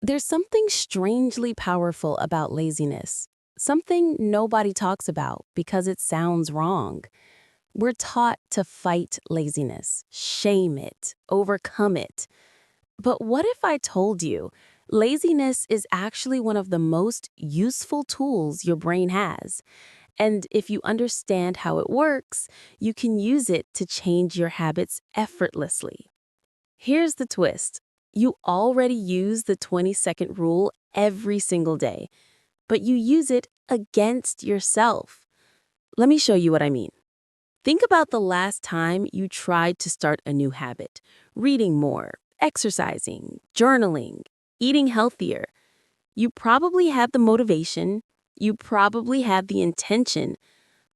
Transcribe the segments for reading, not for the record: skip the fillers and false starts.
There's something strangely powerful about laziness, something nobody talks about because it sounds wrong. We're taught to fight laziness, shame it, overcome it. But what if I told you laziness is actually one of the most useful tools your brain has? And if you understand how it works, you can use it to change your habits effortlessly. Here's the twist. You already use the 20-second rule every single day, but you use it against yourself. Let me show you what I mean. Think about the last time you tried to start a new habit: reading more, exercising, journaling, eating healthier. You probably had the motivation, you probably had the intention,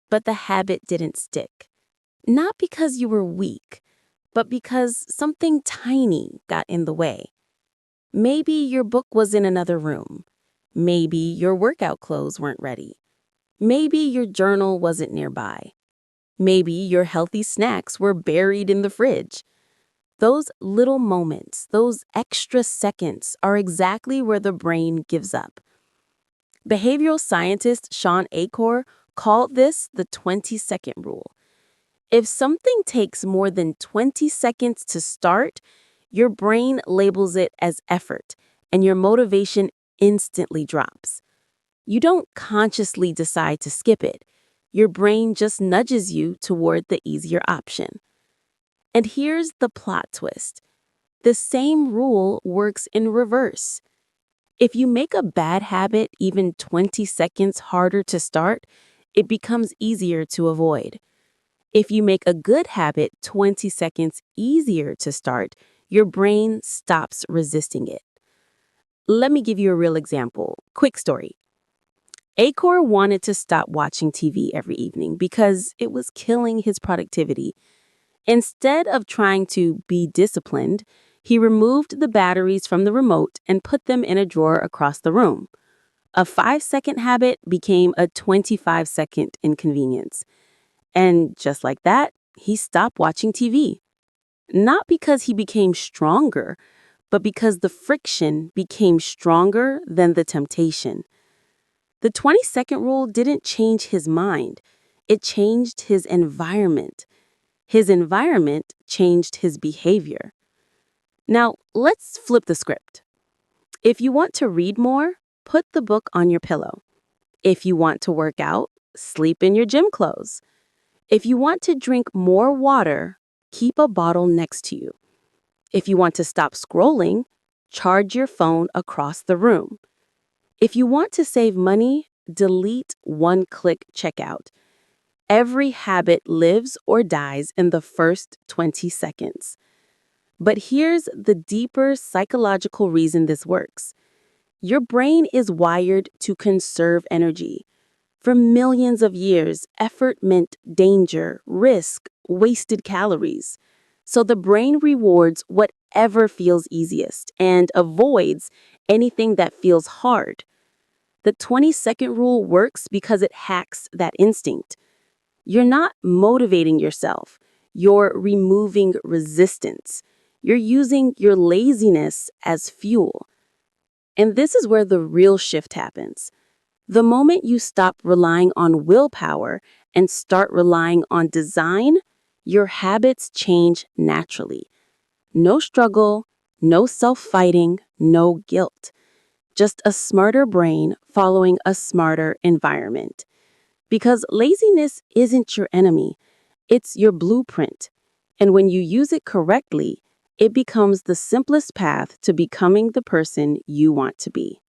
but the habit didn't stick. Not because you were weak, but because something tiny got in the way. Maybe your book was in another room. Maybe your workout clothes weren't ready. Maybe your journal wasn't nearby. Maybe your healthy snacks were buried in the fridge. Those little moments, those extra seconds, are exactly where the brain gives up. Behavioral scientist Sean Achor called this the 20-second rule. If something takes more than 20 seconds to start, your brain labels it as effort, and your motivation instantly drops. You don't consciously decide to skip it. Your brain just nudges you toward the easier option. And here's the plot twist. The same rule works in reverse. If you make a bad habit even 20 seconds harder to start, it becomes easier to avoid. If you make a good habit 20 seconds easier to start, your brain stops resisting it. Let me give you a real example. Quick story. Acor wanted to stop watching TV every evening because it was killing his productivity. Instead of trying to be disciplined, he removed the batteries from the remote and put them in a drawer across the room. A 5-second habit became a 25-second inconvenience. And just like that, he stopped watching TV. Not because he became stronger, but because the friction became stronger than the temptation. The 20-second rule didn't change his mind. It changed his environment. His environment changed his behavior. Now, let's flip the script. If you want to read more, put the book on your pillow. If you want to work out, sleep in your gym clothes. If you want to drink more water, keep a bottle next to you. If you want to stop scrolling, charge your phone across the room. If you want to save money, delete one-click checkout. Every habit lives or dies in the first 20 seconds. But here's the deeper psychological reason this works. Your brain is wired to conserve energy. For millions of years, effort meant danger, risk, wasted calories. So the brain rewards whatever feels easiest and avoids anything that feels hard. The 20-second rule works because it hacks that instinct. You're not motivating yourself. You're removing resistance. You're using your laziness as fuel. And this is where the real shift happens. The moment you stop relying on willpower and start relying on design, your habits change naturally. No struggle, no self-fighting, no guilt. Just a smarter brain following a smarter environment. Because laziness isn't your enemy, it's your blueprint. And when you use it correctly, it becomes the simplest path to becoming the person you want to be.